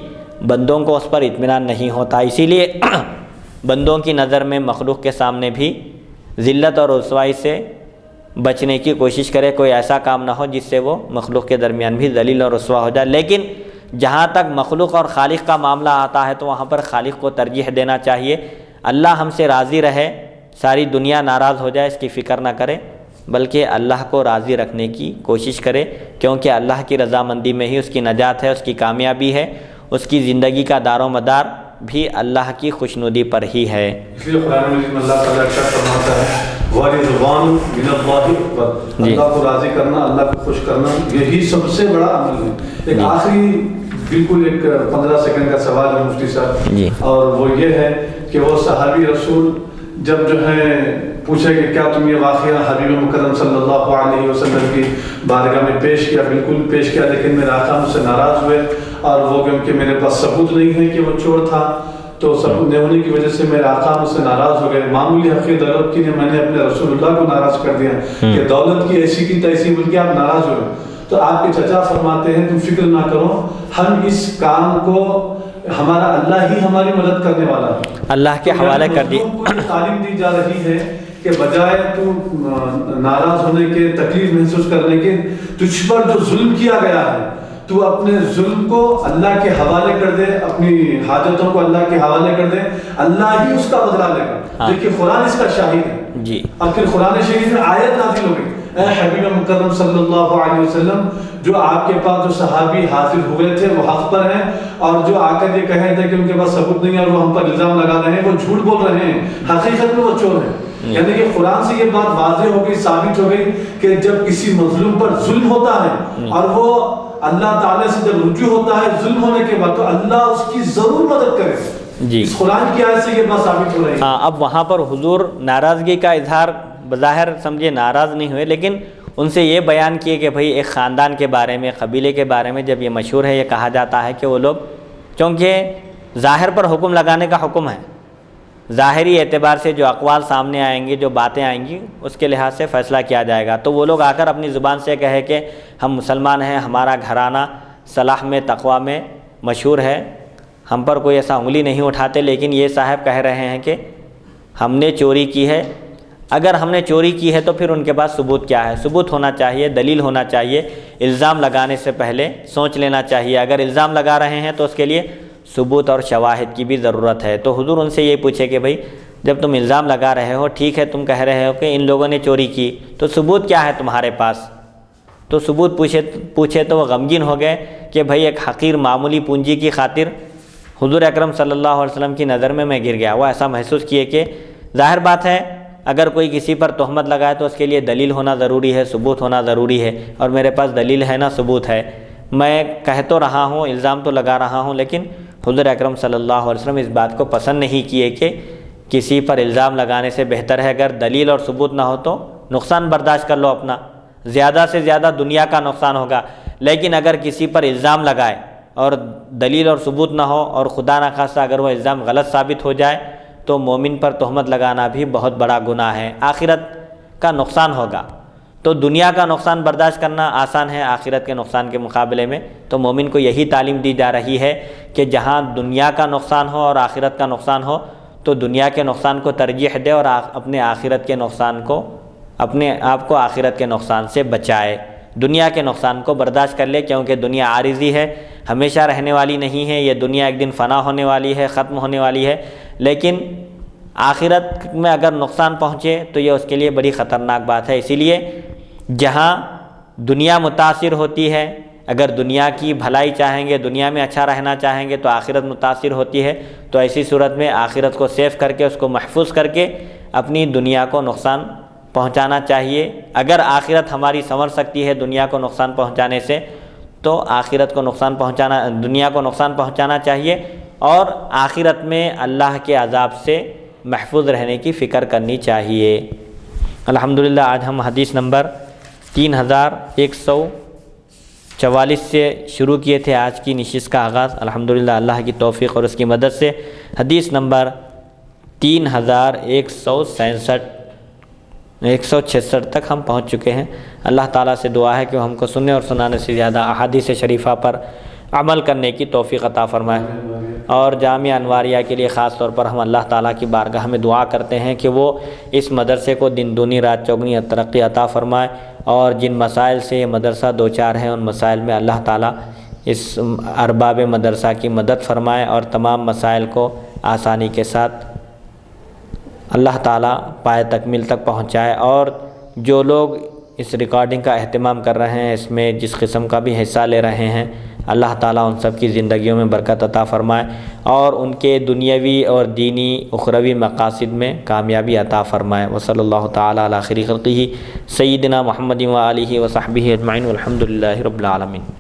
بندوں کو اس پر اطمینان نہیں ہوتا، اسی لیے بندوں کی نظر میں مخلوق کے سامنے بھی ذلت اور رسوائی سے بچنے کی کوشش کرے، کوئی ایسا کام نہ ہو جس سے وہ مخلوق کے درمیان بھی ذلیل اور رسوا ہو جائے، لیکن جہاں تک مخلوق اور خالق کا معاملہ آتا ہے تو وہاں پر خالق کو ترجیح دینا چاہیے۔ اللہ ہم سے راضی رہے، ساری دنیا ناراض ہو جائے اس کی فکر نہ کرے، بلکہ اللہ کو راضی رکھنے کی کوشش کرے، کیونکہ اللہ کی رضامندی میں ہی اس کی نجات ہے، اس کی کامیابی ہے، اس کی زندگی کا دار و مدار بھی اللہ کی خوشنودی پر ہی ہے۔ اس لیے قرآن مجید میں اللہ تعالیٰ کیا فرماتا ہے، وَرِضْوَانٌ مِّنَ اللَّهِ أَكْبَرُ، اللہ کو راضی کرنا، اللہ کو خوش کرنا، یہی سب سے بڑا عمل ہے۔ ایک آخری بالکل ایک 15 سیکنڈ کا سوال ہے مفتی صاحب، اور وہ یہ ہے کہ وہ صحابی رسول جب جو ہے پوچھے کہ کیا تم یہ واقعہ حبیب مکرم صلی اللہ علیہ وسلم کی بارگاہ میں پیش کیا، بالکل پیش کیا، لیکن میرے آقا مجھ سے ناراض ہوئے، اور وہ کیونکہ میرے پاس ثبوت نہیں ہے کہ وہ چور تھا، تو ثبوت نہیں ہونے کی وجہ سے میرے آقا مجھ سے ناراض ہو گئے، معمولی حقیقی دولت کی میں نے اپنے رسول اللہ کو ناراض کر دیا کہ دولت کی ایسی کی تیسی بول کے آپ ناراض ہوئے، تو آپ کے چچا فرماتے ہیں تم فکر نہ کرو، ہم اس کام کو ہمارا اللہ ہی ہماری مدد کرنے والا ہے، اللہ کے حوالے کر دی۔ تعلیم دی جا رہی ہے کہ بجائے تو ناراض ہونے کے، تکلیف محسوس کرنے کے، تجھ پر جو ظلم کیا گیا ہے تو اپنے ظلم کو اللہ کے حوالے کر دے، اپنی حاجتوں کو اللہ کے حوالے کر دے، اللہ ہی اس کا بدلہ لے گا۔ دیکھیے قرآن اس کا شاہد ہے جی، اور پھر قرآن شریف میں آیت نازل ہو گئی، اے حبیب مکرم صلی اللہ علیہ وسلم، جو آپ کے پاس جو صحابی حاضر ہوئے تھے وہ حق پر ہیں، اور جو آ کر یہ کہے تھے کہ ان کے پاس ثبوت نہیں ہے اور وہ ہم پر الزام لگا رہے ہیں، وہ جھوٹ بول رہے ہیں، حقیقت میں وہ چور ہیں۔ یعنی کہ قرآن سے یہ بات واضح ہو گئی، ثابت ہو گئی کہ جب کسی مظلوم پر ظلم ہوتا ہے اور وہ اللہ تعالیٰ سے جب رجوع ہوتا ہے ظلم ہونے کے بعد، تو اللہ اس کی ضرور مدد کرے جی، قرآن کی آیت سے یہ بات ثابت ہو رہی ہے۔ اب وہاں پر حضور ناراضگی کا اظہار بظاہر سمجھے ناراض نہیں ہوئے، لیکن ان سے یہ بیان کیے کہ بھئی ایک خاندان کے بارے میں، قبیلے کے بارے میں جب یہ مشہور ہے، یہ کہا جاتا ہے کہ وہ لوگ، چونکہ ظاہر پر حکم لگانے کا حکم ہے، ظاہری اعتبار سے جو اقوال سامنے آئیں گے، جو باتیں آئیں گی، اس کے لحاظ سے فیصلہ کیا جائے گا، تو وہ لوگ آ کر اپنی زبان سے کہے کہ ہم مسلمان ہیں، ہمارا گھرانہ صلاح میں، تقویٰ میں مشہور ہے، ہم پر کوئی ایسا انگلی نہیں اٹھاتے، لیکن یہ صاحب کہہ رہے ہیں کہ ہم نے چوری کی ہے، اگر ہم نے چوری کی ہے تو پھر ان کے پاس ثبوت کیا ہے؟ ثبوت ہونا چاہیے، دلیل ہونا چاہیے۔ الزام لگانے سے پہلے سوچ لینا چاہیے، اگر الزام لگا رہے ہیں تو اس کے لیے ثبوت اور شواہد کی بھی ضرورت ہے۔ تو حضور ان سے یہ پوچھے کہ بھئی جب تم الزام لگا رہے ہو، ٹھیک ہے تم کہہ رہے ہو کہ ان لوگوں نے چوری کی، تو ثبوت کیا ہے تمہارے پاس؟ تو ثبوت پوچھے تو وہ غمگین ہو گئے کہ بھئی ایک حقیر معمولی پونجی کی خاطر حضور اکرم صلی اللہ علیہ وسلم کی نظر میں گر گیا۔ وہ ایسا محسوس کیے کہ ظاہر بات ہے اگر کوئی کسی پر تہمت لگائے تو اس کے لیے دلیل ہونا ضروری ہے، ثبوت ہونا ضروری ہے، اور میرے پاس دلیل ہے نہ ثبوت ہے۔ میں کہہ تو رہا ہوں، الزام تو لگا رہا ہوں، لیکن حضور اکرم صلی اللہ علیہ وسلم اس بات کو پسند نہیں کیے کہ کسی پر الزام لگانے سے بہتر ہے اگر دلیل اور ثبوت نہ ہو تو نقصان برداشت کر لو اپنا، زیادہ سے زیادہ دنیا کا نقصان ہوگا، لیکن اگر کسی پر الزام لگائے اور دلیل اور ثبوت نہ ہو اور خدا نخواستہ اگر وہ الزام غلط ثابت ہو جائے تو مومن پر تہمت لگانا بھی بہت بڑا گناہ ہے، آخرت کا نقصان ہوگا۔ تو دنیا کا نقصان برداشت کرنا آسان ہے آخرت کے نقصان کے مقابلے میں، تو مومن کو یہی تعلیم دی جا رہی ہے کہ جہاں دنیا کا نقصان ہو اور آخرت کا نقصان ہو تو دنیا کے نقصان کو ترجیح دے اور اپنے آخرت کے نقصان کو، اپنے آپ کو آخرت کے نقصان سے بچائے، دنیا کے نقصان کو برداشت کر لے، کیونکہ دنیا عارضی ہے، ہمیشہ رہنے والی نہیں ہے، یہ دنیا ایک دن فنا ہونے والی ہے، ختم ہونے والی ہے، لیکن آخرت میں اگر نقصان پہنچے تو یہ اس کے لیے بڑی خطرناک بات ہے۔ اسی لیے جہاں دنیا متاثر ہوتی ہے، اگر دنیا کی بھلائی چاہیں گے، دنیا میں اچھا رہنا چاہیں گے تو آخرت متاثر ہوتی ہے، تو ایسی صورت میں آخرت کو سیف کر کے، اس کو محفوظ کر کے اپنی دنیا کو نقصان پہنچانا چاہیے۔ اگر آخرت ہماری سنور سکتی ہے دنیا کو نقصان پہنچانے سے تو آخرت کو نقصان پہنچانا، دنیا کو نقصان پہنچانا چاہیے، اور آخرت میں اللہ کے عذاب سے محفوظ رہنے کی فکر کرنی چاہیے۔ الحمدللہ آج ہم حدیث نمبر 3144 سے شروع کیے تھے آج کی نشست کا آغاز، الحمدللہ اللہ کی توفیق اور اس کی مدد سے حدیث نمبر 166 تک ہم پہنچ چکے ہیں۔ اللہ تعالیٰ سے دعا ہے کہ وہ ہم کو سننے اور سنانے سے زیادہ احادیث شریفہ پر عمل کرنے کی توفیق عطا فرمائے، اور جامعہ انواریہ کے لیے خاص طور پر ہم اللہ تعالیٰ کی بارگاہ میں دعا کرتے ہیں کہ وہ اس مدرسے کو دن دونی رات چوگنی ترقی عطا فرمائے، اور جن مسائل سے یہ مدرسہ دوچار ہیں ان مسائل میں اللہ تعالیٰ اس ارباب مدرسہ کی مدد فرمائے اور تمام مسائل کو آسانی کے ساتھ اللہ تعالیٰ پائے تکمیل تک پہنچائے، اور جو لوگ اس ریکارڈنگ کا اہتمام کر رہے ہیں، اس میں جس قسم کا بھی حصہ لے رہے ہیں، اللہ تعالیٰ ان سب کی زندگیوں میں برکت عطا فرمائے اور ان کے دنیاوی اور دینی اخروی مقاصد میں کامیابی عطا فرمائے۔ وصلی اللہ تعالیٰ علی خیر خلقہ سیدنا محمد و آلہ و صحبہ اجمعین والحمد للہ رب العالمین۔